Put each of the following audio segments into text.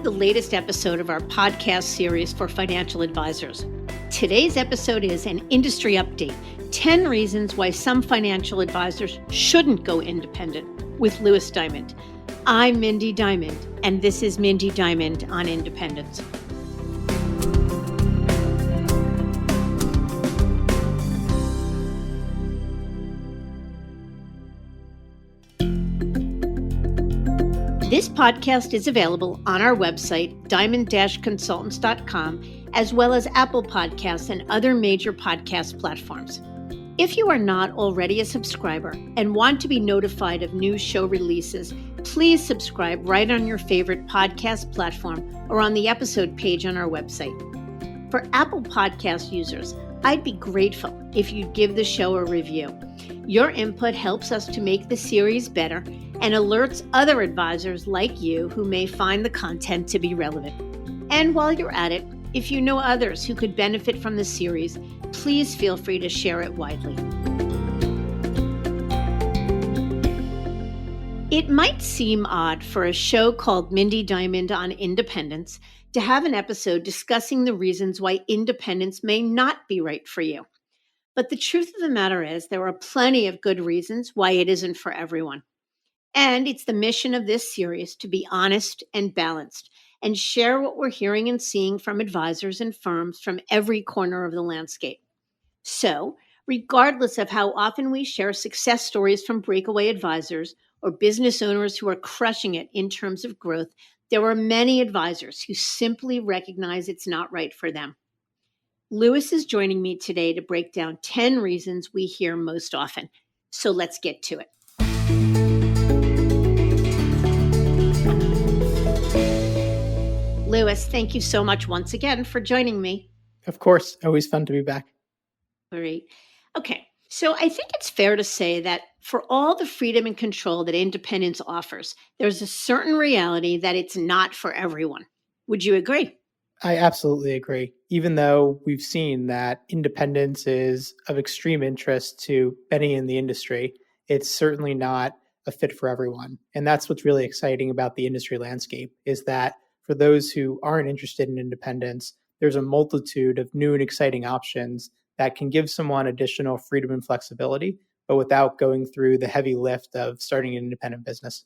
the latest episode of our podcast series for financial advisors. Today's episode is an industry update, 10 reasons why some financial advisors shouldn't go independent with Louis Diamond. I'm Mindy Diamond, and this is Mindy Diamond on Independence. This podcast is available on our website, diamond-consultants.com, as well as Apple Podcasts and other major podcast platforms. If you are not already a subscriber and want to be notified of new show releases, please subscribe right on your favorite podcast platform or on the episode page on our website. For Apple Podcast users, I'd be grateful if you'd give the show a review. Your input helps us to make the series better and alerts other advisors like you who may find the content to be relevant. And while you're at it, if you know others who could benefit from the series, please feel free to share it widely. It might seem odd for a show called Mindy Diamond on Independence to have an episode discussing the reasons why independence may not be right for you. But the truth of the matter is there are plenty of good reasons why it isn't for everyone. And it's the mission of this series to be honest and balanced and share what we're hearing and seeing from advisors and firms from every corner of the landscape. So, regardless of how often we share success stories from breakaway advisors or business owners who are crushing it in terms of growth, there are many advisors who simply recognize it's not right for them. Louis is joining me today to break down 10 reasons we hear most often. So let's get to it. Louis, thank you so much once again for joining me. Of course. Always fun to be back. Great. Okay. So I think it's fair to say that for all the freedom and control that independence offers, there's a certain reality that it's not for everyone. Would you agree? I absolutely agree. Even though we've seen that independence is of extreme interest to many in the industry, it's certainly not a fit for everyone. And that's what's really exciting about the industry landscape is that for those who aren't interested in independence, there's a multitude of new and exciting options that can give someone additional freedom and flexibility, but without going through the heavy lift of starting an independent business.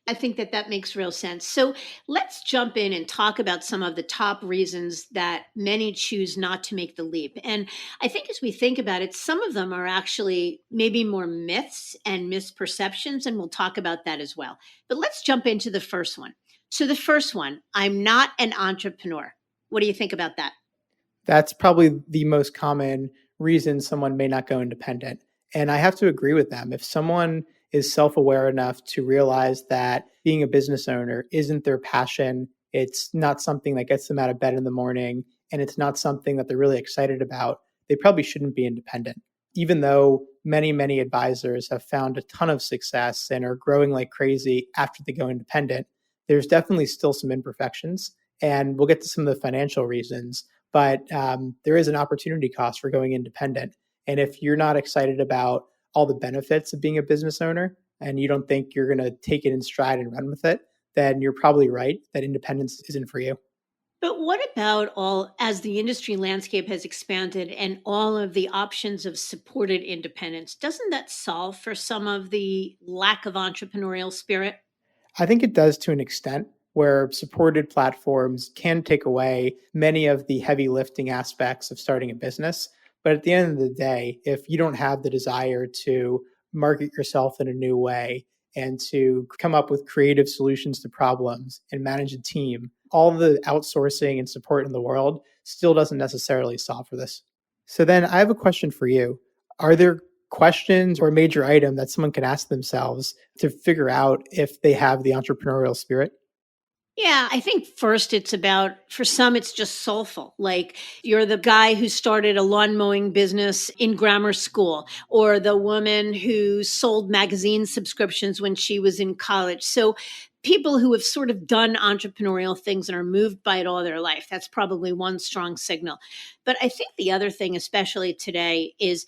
I think that makes real sense. So let's jump in and talk about some of the top reasons that many choose not to make the leap. And I think as we think about it, some of them are actually maybe more myths and misperceptions, and we'll talk about that as well. But let's jump into the first one. So the first one, I'm not an entrepreneur. What do you think about that? That's probably the most common reason someone may not go independent. And I have to agree with them. If someone is self-aware enough to realize that being a business owner isn't their passion, it's not something that gets them out of bed in the morning, and it's not something that they're really excited about, they probably shouldn't be independent. Even though many, many advisors have found a ton of success and are growing like crazy after they go independent, there's definitely still some imperfections. And we'll get to some of the financial reasons, but there is an opportunity cost for going independent. And if you're not excited about all the benefits of being a business owner and you don't think you're going to take it in stride and run with it, then you're probably right that independence isn't for you. But what about as the industry landscape has expanded and all of the options of supported independence, doesn't that solve for some of the lack of entrepreneurial spirit? I think it does to an extent where supported platforms can take away many of the heavy lifting aspects of starting a business. But at the end of the day, if you don't have the desire to market yourself in a new way and to come up with creative solutions to problems and manage a team, all the outsourcing and support in the world still doesn't necessarily solve for this. So then I have a question for you. Are there questions or a major item that someone can ask themselves to figure out if they have the entrepreneurial spirit? Yeah, I think first it's about, for some, it's just soulful. Like you're the guy who started a lawn mowing business in grammar school, or the woman who sold magazine subscriptions when she was in college. So people who have sort of done entrepreneurial things and are moved by it all their life, that's probably one strong signal. But I think the other thing, especially today, is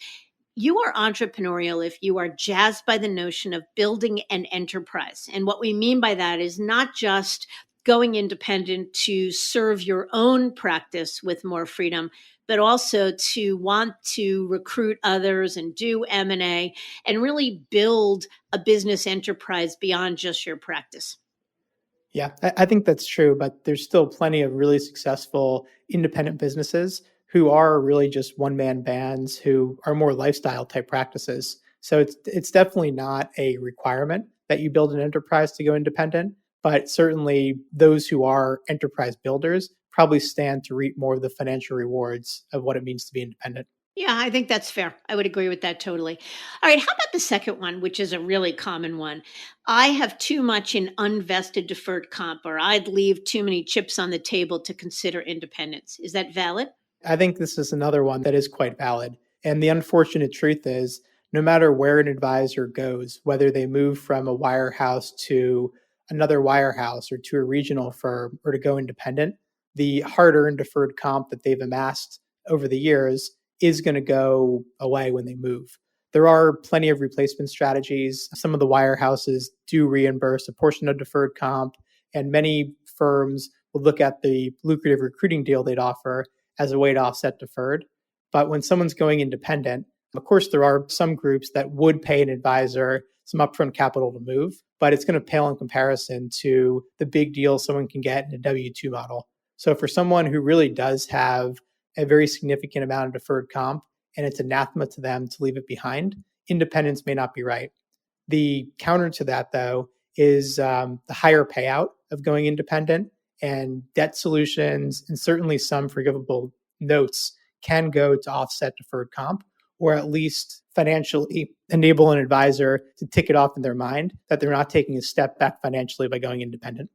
you are entrepreneurial if you are jazzed by the notion of building an enterprise. And what we mean by that is not just going independent to serve your own practice with more freedom, but also to want to recruit others and do M&A and really build a business enterprise beyond just your practice. Yeah, I think that's true, but there's still plenty of really successful independent businesses who are really just one man bands who are more lifestyle type practices. So it's definitely not a requirement that you build an enterprise to go independent, but certainly those who are enterprise builders probably stand to reap more of the financial rewards of what it means to be independent. Yeah, I think that's fair. I would agree with that totally. All right, how about the second one, which is a really common one? I have too much in unvested deferred comp, or I'd leave too many chips on the table to consider independence. Is that valid? I think this is another one that is quite valid. And the unfortunate truth is, no matter where an advisor goes, whether they move from a wirehouse to another wirehouse or to a regional firm or to go independent, the hard earned deferred comp that they've amassed over the years is going to go away when they move. There are plenty of replacement strategies. Some of the wirehouses do reimburse a portion of deferred comp, and many firms will look at the lucrative recruiting deal they'd offer as a way to offset deferred. But when someone's going independent, of course, there are some groups that would pay an advisor some upfront capital to move, but it's going to pale in comparison to the big deal someone can get in a W 2 model. So for someone who really does have a very significant amount of deferred comp and it's anathema to them to leave it behind, independence may not be right. The counter to that, though, is the higher payout of going independent, and debt solutions and certainly some forgivable notes can go to offset deferred comp, or at least financially enable an advisor to tick it off in their mind that they're not taking a step back financially by going independent.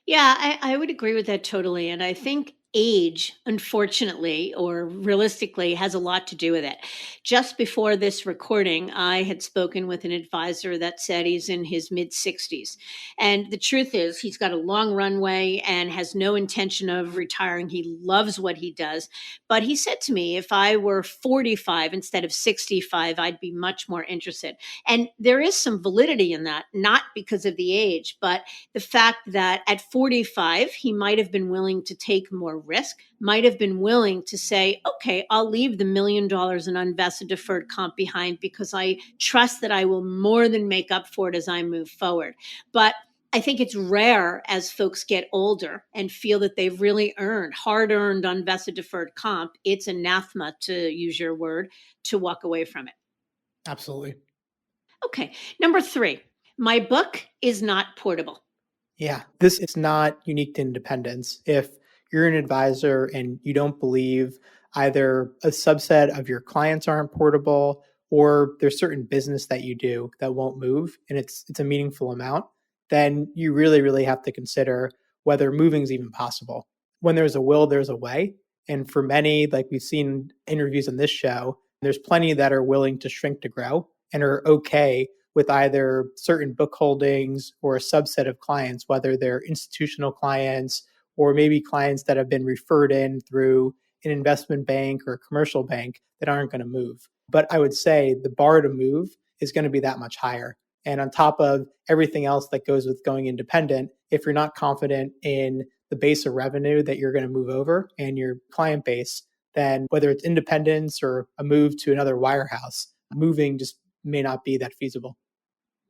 Yeah, I would agree with that totally. And I think age, unfortunately, or realistically, has a lot to do with it. Just before this recording, I had spoken with an advisor that said he's in his mid 60s. And the truth is, he's got a long runway and has no intention of retiring. He loves what he does. But he said to me, if I were 45 instead of 65, I'd be much more interested. And there is some validity in that, not because of the age, but the fact that at 45, he might have been willing to take more risk, might have been willing to say, okay, I'll leave the $1 million in unvested deferred comp behind because I trust that I will more than make up for it as I move forward. But I think it's rare as folks get older and feel that they've really earned hard earned unvested deferred comp. It's anathema, to use your word, to walk away from it. Absolutely. Okay. Number three, my book is not portable. Yeah, this is not unique to independence. If you're an advisor and you don't believe either a subset of your clients aren't portable or there's certain business that you do that won't move and it's a meaningful amount, then you really have to consider whether moving is even possible. When there's a will, there's a way. And for many, like we've seen interviews on this show, there's plenty that are willing to shrink to grow and are okay with either certain book holdings or a subset of clients, whether they're institutional clients or maybe clients that have been referred in through an investment bank or a commercial bank that aren't going to move. But I would say the bar to move is going to be that much higher. And on top of everything else that goes with going independent, if you're not confident in the base of revenue that you're going to move over and your client base, then whether it's independence or a move to another wirehouse, moving just may not be that feasible.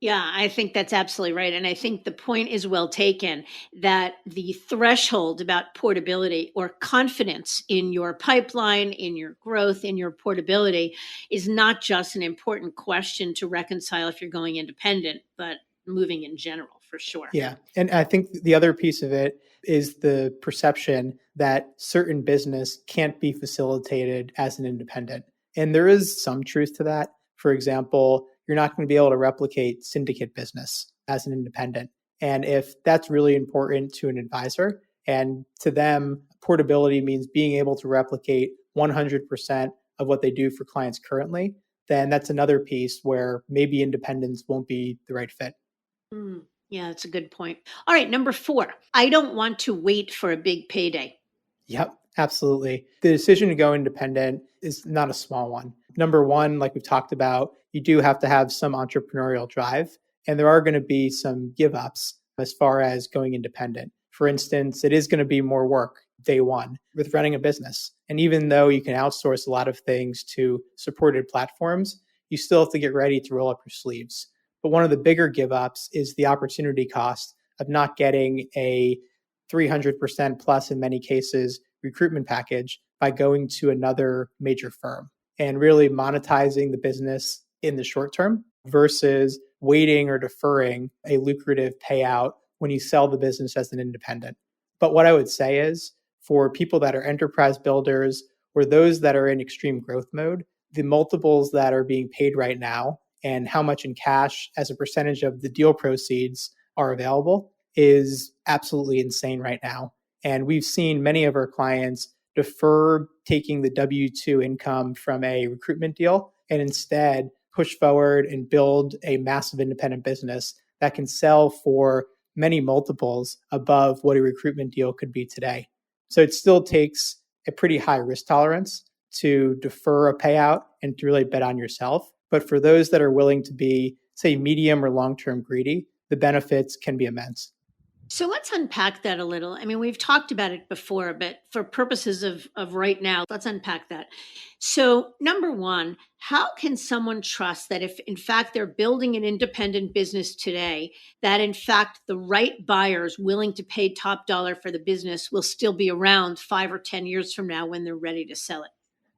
Yeah, I think that's absolutely right. And I think the point is well taken that the threshold about portability or confidence in your pipeline, in your growth, in your portability is not just an important question to reconcile if you're going independent, but moving in general, for sure. Yeah. And I think the other piece of it is the perception that certain business can't be facilitated as an independent. And there is some truth to that. For example, you're not going to be able to replicate syndicate business as an independent. And if that's really important to an advisor and to them, portability means being able to replicate 100% of what they do for clients currently, then that's another piece where maybe independence won't be the right fit. Mm, yeah, that's a good point. All right, number four, I don't want to wait for a big payday. Yep, absolutely. The decision to go independent is not a small one. Number one, like we've talked about, you do have to have some entrepreneurial drive, and there are going to be some give ups as far as going independent. For instance, it is going to be more work day one with running a business. And even though you can outsource a lot of things to supported platforms, you still have to get ready to roll up your sleeves. But one of the bigger give ups is the opportunity cost of not getting a 300% plus in many cases recruitment package by going to another major firm and really monetizing the business in the short term versus waiting or deferring a lucrative payout when you sell the business as an independent. But what I would say is for people that are enterprise builders or those that are in extreme growth mode, the multiples that are being paid right now and how much in cash as a percentage of the deal proceeds are available is absolutely insane right now. And we've seen many of our clients defer taking the W 2 income from a recruitment deal and instead push forward and build a massive independent business that can sell for many multiples above what a recruitment deal could be today. So it still takes a pretty high risk tolerance to defer a payout and to really bet on yourself. But for those that are willing to be, say, medium or long term greedy, the benefits can be immense. So let's unpack that a little. I mean, we've talked about it before, but for purposes of right now, let's unpack that. So, number one, how can someone trust that if in fact they're building an independent business today, that in fact the right buyers willing to pay top dollar for the business will still be around 5 or 10 years from now when they're ready to sell it?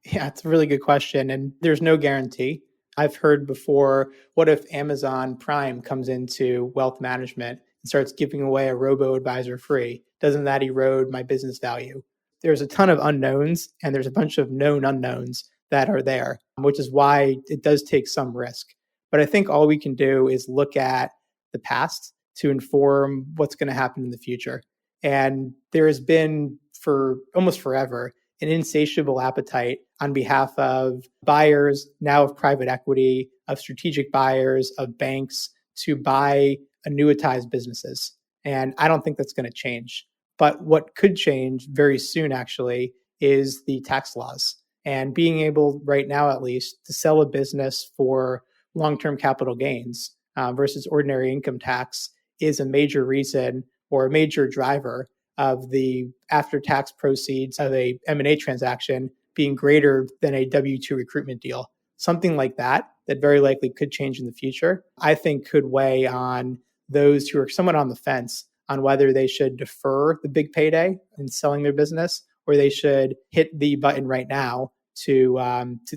Yeah, it's a really good question. And there's no guarantee. I've heard before, what if Amazon Prime comes into wealth management and starts giving away a robo advisor free? Doesn't that erode my business value? There's a ton of unknowns and there's a bunch of known unknowns that are there, which is why it does take some risk. But I think all we can do is look at the past to inform what's going to happen in the future. And there has been for almost forever an insatiable appetite on behalf of buyers, now of private equity, of strategic buyers, of banks to buy annuitized businesses. And I don't think that's going to change. But what could change very soon, actually, is the tax laws and being able, right now at least, to sell a business for long term capital gains versus ordinary income tax is a major reason or a major driver of the after-tax proceeds of a M&A transaction being greater than a W-2 recruitment deal. Something like that very likely could change in the future, I think could weigh on those who are somewhat on the fence on whether they should defer the big payday in selling their business or they should hit the button right now to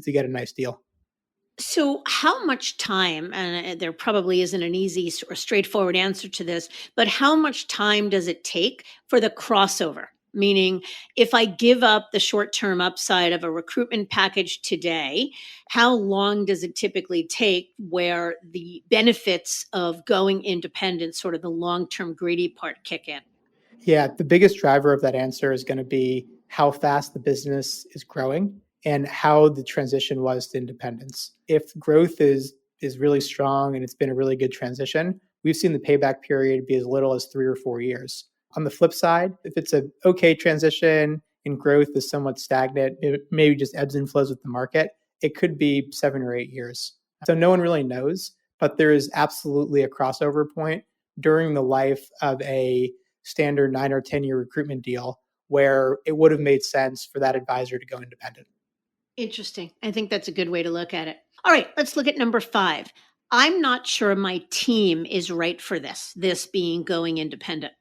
get a nice deal. So, how much time, and there probably isn't an easy or straightforward answer to this, but how much time does it take for the crossover? Meaning, if I give up the short term upside of a recruitment package today, how long does it typically take where the benefits of going independent, sort of the long term greedy part, kick in? Yeah, the biggest driver of that answer is going to be how fast the business is growing and how the transition was to independence. If growth is really strong and it's been a really good transition, we've seen the payback period be as little as 3 or 4 years. On the flip side, if it's a okay transition and growth is somewhat stagnant, it maybe just ebbs and flows with the market, it could be 7 or 8 years. So no one really knows, but there is absolutely a crossover point during the life of a standard 9 or 10 year recruitment deal where it would have made sense for that advisor to go independent. Interesting. I think that's a good way to look at it. All right, let's look at number five. I'm not sure my team is right for this being going independent.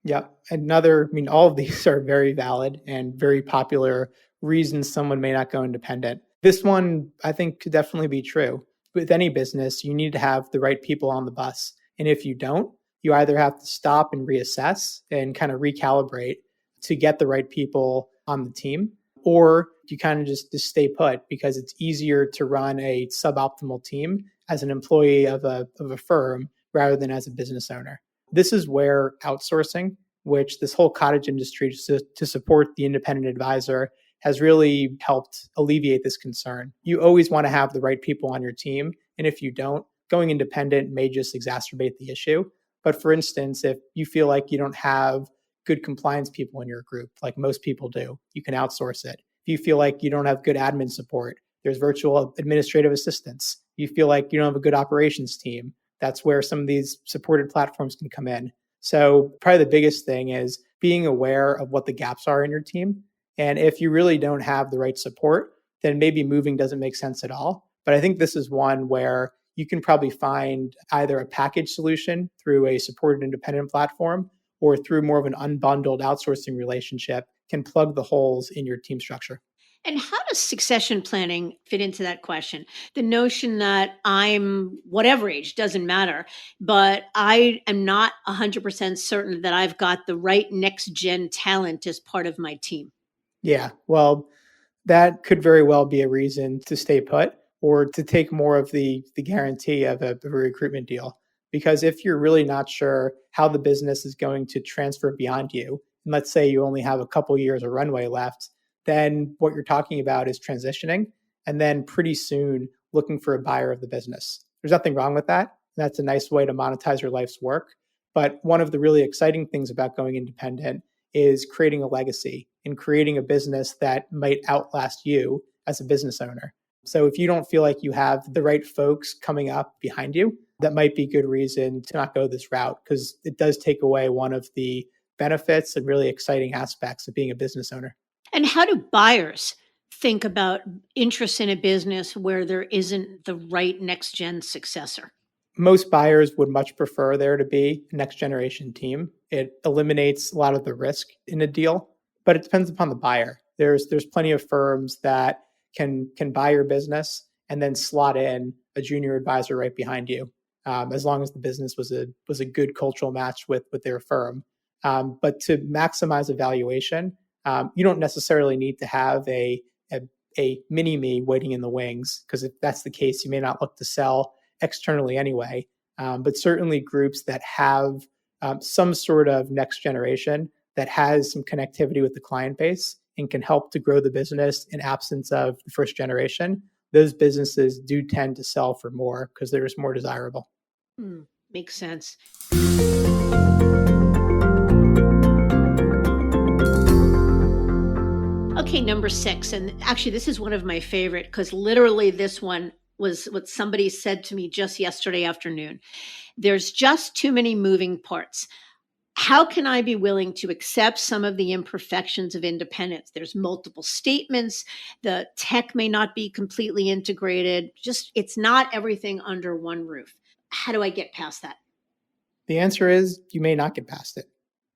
Yeah. Another, I mean, all of these are very valid and very popular reasons someone may not go independent. This one, I think, could definitely be true. With any business, you need to have the right people on the bus. And if you don't, you either have to stop and reassess and kind of recalibrate to get the right people on the team, or you kind of just stay put because it's easier to run a suboptimal team as an employee of a firm rather than as a business owner. This is where outsourcing, which this whole cottage industry to support the independent advisor, has really helped alleviate this concern. You always want to have the right people on your team. And if you don't, going independent may just exacerbate the issue. But for instance, if you feel like you don't have good compliance people in your group, like most people do, you can outsource it. If you feel like you don't have good admin support, there's virtual administrative assistants. You feel like you don't have a good operations team, that's where some of these supported platforms can come in. So probably the biggest thing is being aware of what the gaps are in your team. And if you really don't have the right support, then maybe moving doesn't make sense at all. But I think this is one where you can probably find either a package solution through a supported independent platform or through more of an unbundled outsourcing relationship can plug the holes in your team structure. And how does succession planning fit into that question? The notion that I'm whatever age, doesn't matter, but I am not 100% certain that I've got the right next gen talent as part of my team. Yeah, well, that could very well be a reason to stay put or to take more of the guarantee of a recruitment deal. Because if you're really not sure how the business is going to transfer beyond you, and let's say you only have a couple years of runway left, then what you're talking about is transitioning and then pretty soon looking for a buyer of the business. There's nothing wrong with that. That's a nice way to monetize your life's work. But one of the really exciting things about going independent is creating a legacy and creating a business that might outlast you as a business owner. So if you don't feel like you have the right folks coming up behind you, that might be good reason to not go this route because it does take away one of the benefits and really exciting aspects of being a business owner. And how do buyers think about interest in a business where there isn't the right next gen successor? Most buyers would much prefer there to be a next generation team. It eliminates a lot of the risk in a deal, but it depends upon the buyer. There's plenty of firms that can buy your business and then slot in a junior advisor right behind you, as long as the business was a good cultural match with their firm. But to maximize evaluation, you don't necessarily need to have a mini me waiting in the wings because if that's the case, you may not look to sell externally anyway. But certainly groups that have some sort of next generation that has some connectivity with the client base and can help to grow the business in absence of the first generation, those businesses do tend to sell for more because they're just more desirable. Hmm, makes sense. Okay, number 6, and actually this is one of my favorite because literally this one was what somebody said to me just yesterday afternoon. There's just too many moving parts. How can I be willing to accept some of the imperfections of independence? There's multiple statements. The tech may not be completely integrated. Just, it's not everything under one roof. How do I get past that? The answer is you may not get past it.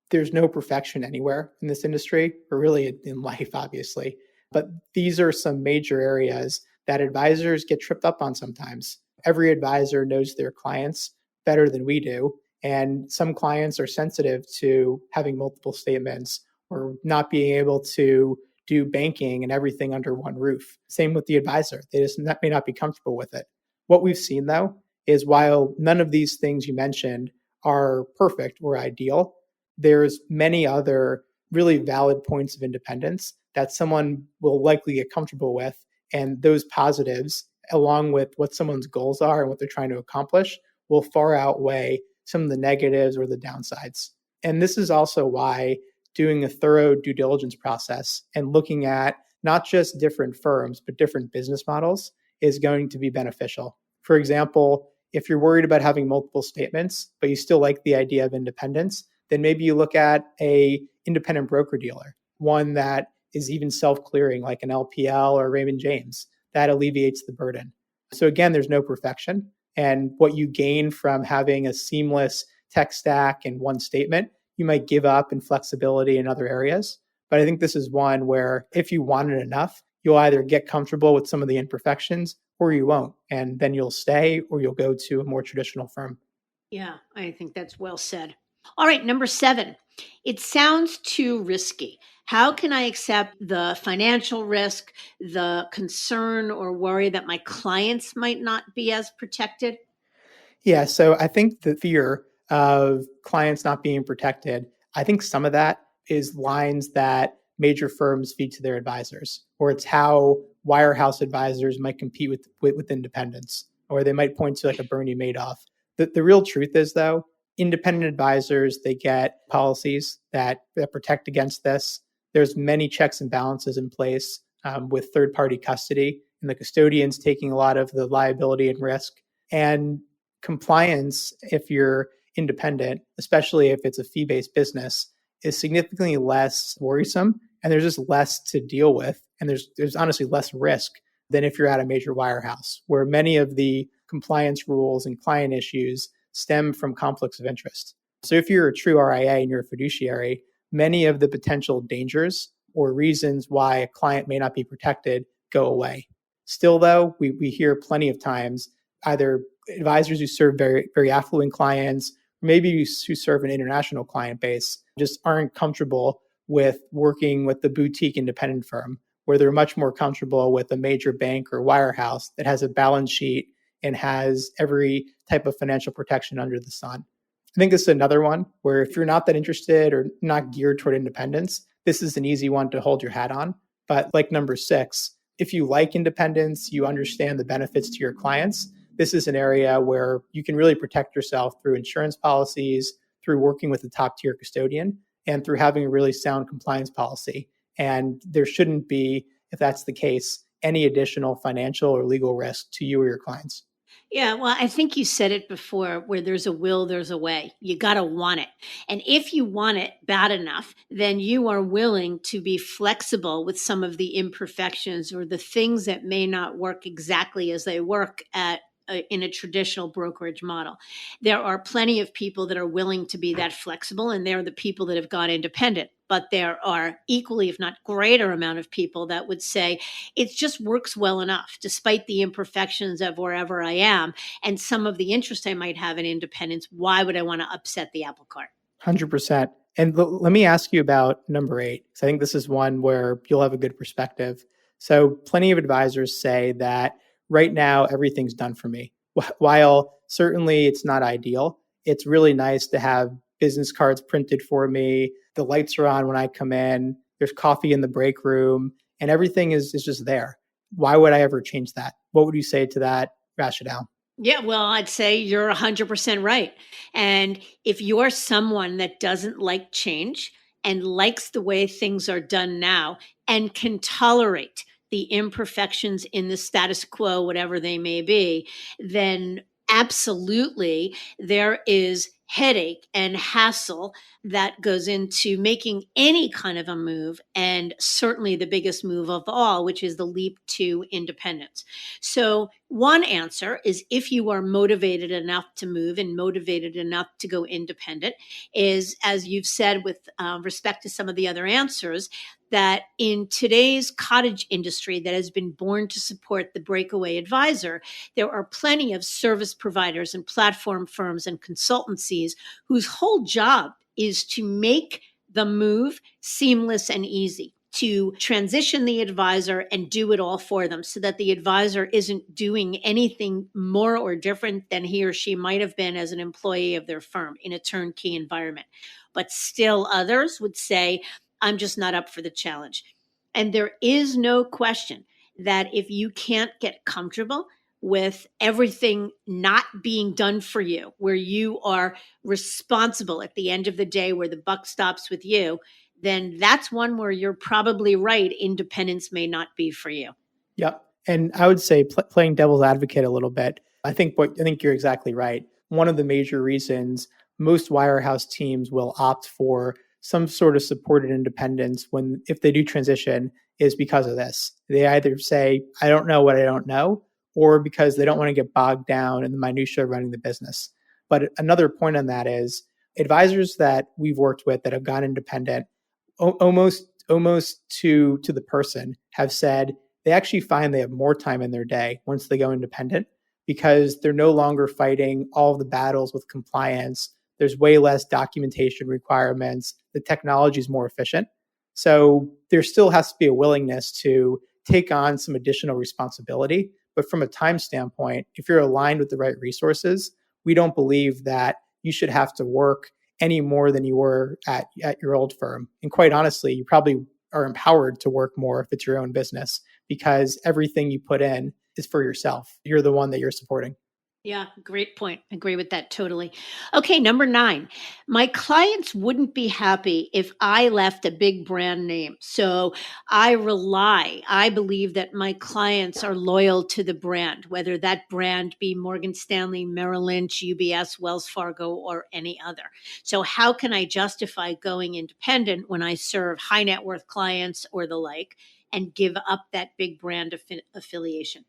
There's no perfection anywhere in this industry, or really in life, obviously. But these are some major areas that advisors get tripped up on sometimes. Every advisor knows their clients better than we do. And some clients are sensitive to having multiple statements or not being able to do banking and everything under one roof. Same with the advisor. They just may not be comfortable with it. What we've seen, though, is while none of these things you mentioned are perfect or ideal, there's many other really valid points of independence that someone will likely get comfortable with. And those positives, along with what someone's goals are and what they're trying to accomplish, will far outweigh some of the negatives or the downsides. And this is also why doing a thorough due diligence process and looking at not just different firms, but different business models is going to be beneficial. For example, if you're worried about having multiple statements, but you still like the idea of independence, then maybe you look at a independent broker dealer, one that is even self-clearing like an LPL or Raymond James. That alleviates the burden. So again, there's no perfection. And what you gain from having a seamless tech stack and one statement, you might give up in flexibility in other areas. But I think this is one where if you want it enough, you'll either get comfortable with some of the imperfections or you won't. And then you'll stay or you'll go to a more traditional firm. Yeah, I think that's well said. All right, number 7. It sounds too risky. How can I accept the financial risk, the concern or worry that my clients might not be as protected? Yeah, so I think the fear of clients not being protected, I think some of that is lines that major firms feed to their advisors, or it's how wirehouse advisors might compete with independents, or they might point to like a Bernie Madoff. The real truth is, though, independent advisors, they get policies that protect against this. There's many checks and balances in place with third-party custody, and the custodians taking a lot of the liability and risk. And compliance, if you're independent, especially if it's a fee-based business, is significantly less worrisome, and there's just less to deal with. And there's honestly less risk than if you're at a major wirehouse, where many of the compliance rules and client issues stem from conflicts of interest. So if you're a true RIA and you're a fiduciary, many of the potential dangers or reasons why a client may not be protected go away. Still, though, we hear plenty of times either advisors who serve very, very affluent clients, maybe who serve an international client base, just aren't comfortable with working with the boutique independent firm, where they're much more comfortable with a major bank or wirehouse that has a balance sheet and has every type of financial protection under the sun. I think this is another one where if you're not that interested or not geared toward independence, this is an easy one to hold your hat on. But like number 6, if you like independence, you understand the benefits to your clients, this is an area where you can really protect yourself through insurance policies, through working with a top tier custodian, and through having a really sound compliance policy. And there shouldn't be, if that's the case, any additional financial or legal risk to you or your clients. Yeah, well, I think you said it before, where there's a will, there's a way. You got to want it. And if you want it bad enough, then you are willing to be flexible with some of the imperfections or the things that may not work exactly as they work in a traditional brokerage model. There are plenty of people that are willing to be that flexible, and they're the people that have gone independent. But there are equally, if not greater, amount of people that would say it just works well enough, despite the imperfections of wherever I am and some of the interest I might have in independence. Why would I want to upset the apple cart? 100%. And let me ask you about number 8, because I think this is one where you'll have a good perspective. So, plenty of advisors say that right now everything's done for me. While certainly it's not ideal, it's really nice to have business cards printed for me. The lights are on when I come in, there's coffee in the break room, and everything is just there. Why would I ever change that? What would you say to that rationale? Yeah, well, I'd say you're 100% right. And if you're someone that doesn't like change and likes the way things are done now and can tolerate the imperfections in the status quo, whatever they may be, then absolutely there is headache and hassle that goes into making any kind of a move. And certainly the biggest move of all, which is the leap to independence. So, one answer is if you are motivated enough to move and motivated enough to go independent, is as you've said with respect to some of the other answers, that in today's cottage industry that has been born to support the breakaway advisor, there are plenty of service providers and platform firms and consultancies whose whole job is to make the move seamless and easy, to transition the advisor and do it all for them so that the advisor isn't doing anything more or different than he or she might have been as an employee of their firm in a turnkey environment. But still, others would say, I'm just not up for the challenge. And there is no question that if you can't get comfortable with everything not being done for you, where you are responsible at the end of the day, where the buck stops with you, then that's one where you're probably right. Independence may not be for you. Yep. And I would say playing devil's advocate a little bit. I think you're exactly right. One of the major reasons most wirehouse teams will opt for some sort of supported independence when if they do transition is because of this. They either say, I don't know what I don't know, or because they don't want to get bogged down in the minutia of running the business. But another point on that is advisors that we've worked with that have gone independent almost to the person have said they actually find they have more time in their day once they go independent because they're no longer fighting all of the battles with compliance. There's way less documentation requirements. The technology is more efficient. So there still has to be a willingness to take on some additional responsibility. But from a time standpoint, if you're aligned with the right resources, we don't believe that you should have to work any more than you were at your old firm. And quite honestly, you probably are empowered to work more if it's your own business because everything you put in is for yourself. You're the one that you're supporting. Yeah, great point. Agree with that totally. Okay, number 9. My clients wouldn't be happy if I left a big brand name. So I believe that my clients are loyal to the brand, whether that brand be Morgan Stanley, Merrill Lynch, UBS, Wells Fargo, or any other. So, how can I justify going independent when I serve high net worth clients or the like and give up that big brand affiliation?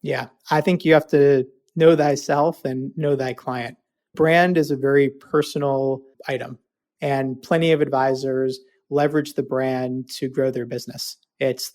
Yeah, I think you have to know thyself and know thy client. Brand is a very personal item, and plenty of advisors leverage the brand to grow their business. It's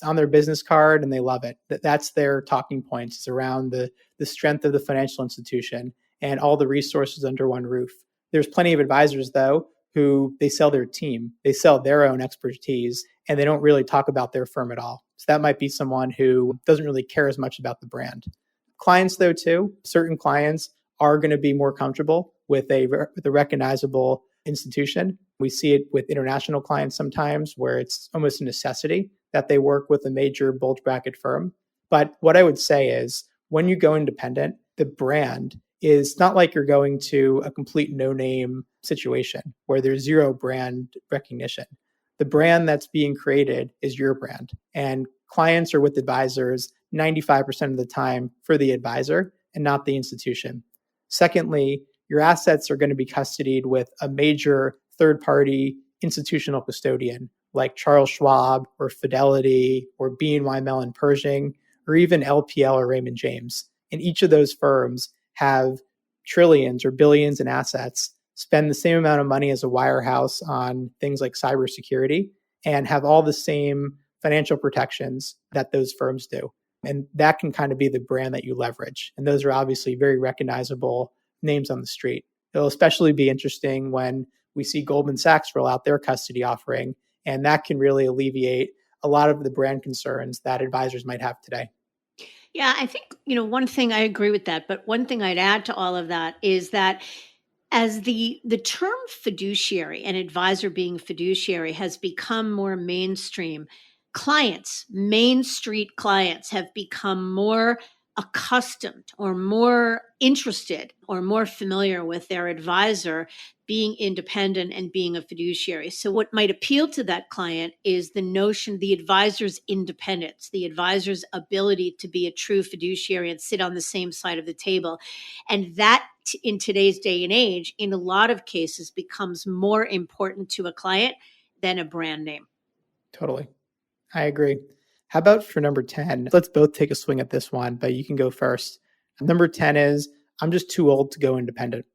on their business card and they love it. That's their talking points. It's around the strength of the financial institution and all the resources under one roof. There's plenty of advisors though who they sell their team, they sell their own expertise, and they don't really talk about their firm at all. So that might be someone who doesn't really care as much about the brand. Clients, though, too, certain clients are going to be more comfortable with a recognizable institution. We see it with international clients sometimes where it's almost a necessity that they work with a major bulge bracket firm. But what I would say is when you go independent, the brand is not like you're going to a complete no name situation where there's zero brand recognition. The brand that's being created is your brand. And clients are with advisors 95% of the time for the advisor and not the institution. Secondly, your assets are going to be custodied with a major third party institutional custodian like Charles Schwab or Fidelity or BNY Mellon Pershing or even LPL or Raymond James. And each of those firms have trillions or billions in assets, spend the same amount of money as a wirehouse on things like cybersecurity, and have all the same financial protections that those firms do. And that can kind of be the brand that you leverage. And those are obviously very recognizable names on the street. It'll especially be interesting when we see Goldman Sachs roll out their custody offering, and that can really alleviate a lot of the brand concerns that advisors might have today. Yeah, I think, one thing I agree with that, but one thing I'd add to all of that is that as the term fiduciary and advisor being fiduciary has become more mainstream, clients, Main Street clients have become more accustomed or more interested or more familiar with their advisor being independent and being a fiduciary. So, what might appeal to that client is the notion, the advisor's independence, the advisor's ability to be a true fiduciary and sit on the same side of the table. And that in today's day and age, in a lot of cases, becomes more important to a client than a brand name. Totally. I agree. How about for number 10? Let's both take a swing at this one, but you can go first. Number 10 is I'm just too old to go independent.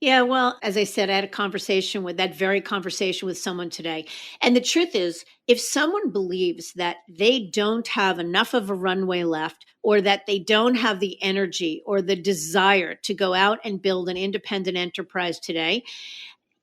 Yeah, well, as I said, I had a conversation with that very conversation with someone today. And the truth is, if someone believes that they don't have enough of a runway left, or that they don't have the energy or the desire to go out and build an independent enterprise today,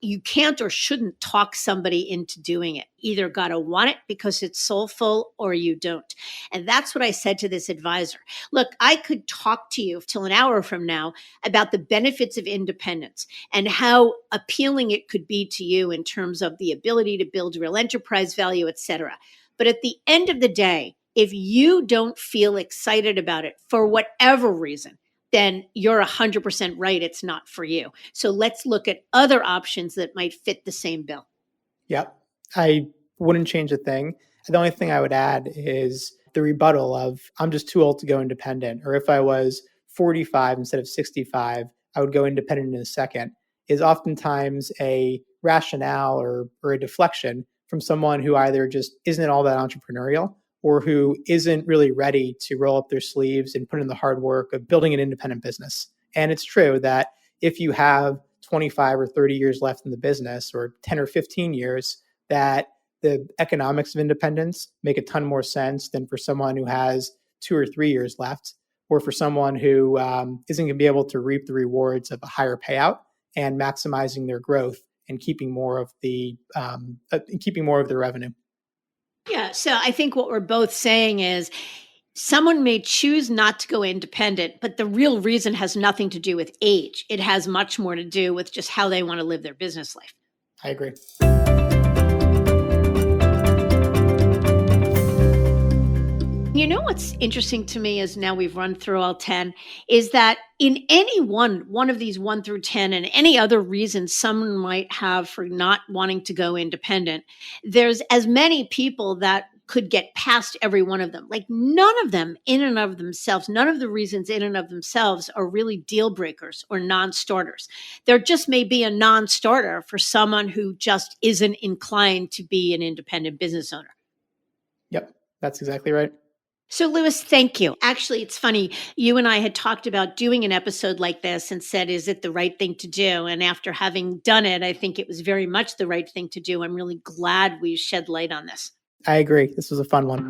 you can't or shouldn't talk somebody into doing it. Either got to want it because it's soulful or you don't. And that's what I said to this advisor. Look, I could talk to you till an hour from now about the benefits of independence and how appealing it could be to you in terms of the ability to build real enterprise value, et cetera. But at the end of the day, if you don't feel excited about it for whatever reason, then you're 100% right. It's not for you. So let's look at other options that might fit the same bill. Yep. I wouldn't change a thing. The only thing I would add is the rebuttal of I'm just too old to go independent. Or if I was 45 instead of 65, I would go independent in a second, is oftentimes a rationale or a deflection from someone who either just isn't all that entrepreneurial or who isn't really ready to roll up their sleeves and put in the hard work of building an independent business. And it's true that if you have 25 or 30 years left in the business or 10 or 15 years, that the economics of independence make a ton more sense than for someone who has 2 or 3 years left, or for someone who isn't going to be able to reap the rewards of a higher payout and maximizing their growth and keeping more of the revenue. Yeah. So I think what we're both saying is someone may choose not to go independent, but the real reason has nothing to do with age. It has much more to do with just how they want to live their business life. I agree. You know what's interesting to me is now we've run through all 10 is that in any one of these 1 through 10 and any other reason someone might have for not wanting to go independent, there's as many people that could get past every one of them. Like none of them in and of themselves, none of the reasons in and of themselves are really deal breakers or non-starters. There just may be a non-starter for someone who just isn't inclined to be an independent business owner. Yep, that's exactly right. So, Louis, thank you. Actually, it's funny. You and I had talked about doing an episode like this and said, is it the right thing to do? And after having done it, I think it was very much the right thing to do. I'm really glad we shed light on this. I agree. This was a fun one.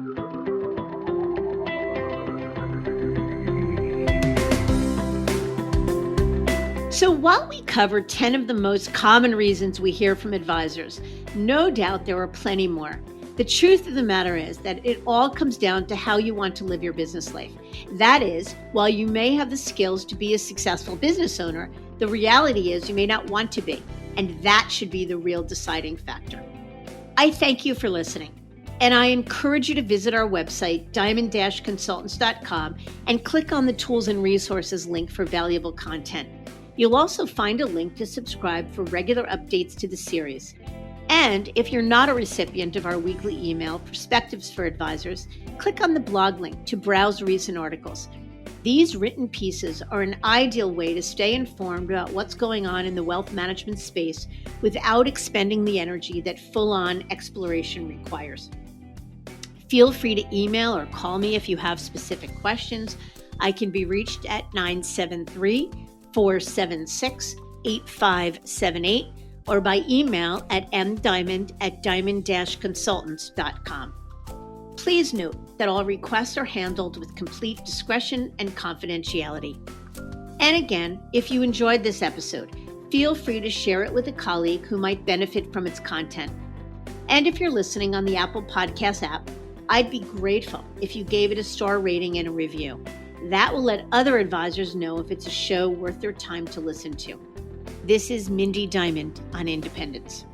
So, while we covered 10 of the most common reasons we hear from advisors, no doubt there are plenty more. The truth of the matter is that it all comes down to how you want to live your business life. That is, while you may have the skills to be a successful business owner, the reality is you may not want to be, and that should be the real deciding factor. I thank you for listening, and I encourage you to visit our website, diamond-consultants.com, and click on the Tools and Resources link for valuable content. You'll also find a link to subscribe for regular updates to the series. And if you're not a recipient of our weekly email, Perspectives for Advisors, click on the blog link to browse recent articles. These written pieces are an ideal way to stay informed about what's going on in the wealth management space without expending the energy that full-on exploration requires. Feel free to email or call me if you have specific questions. I can be reached at 973-476-8578. or by email at mdiamond@diamond-consultants.com. Please note that all requests are handled with complete discretion and confidentiality. And again, if you enjoyed this episode, feel free to share it with a colleague who might benefit from its content. And if you're listening on the Apple Podcast app, I'd be grateful if you gave it a star rating and a review. That will let other advisors know if it's a show worth their time to listen to. This is Mindy Diamond on Independence.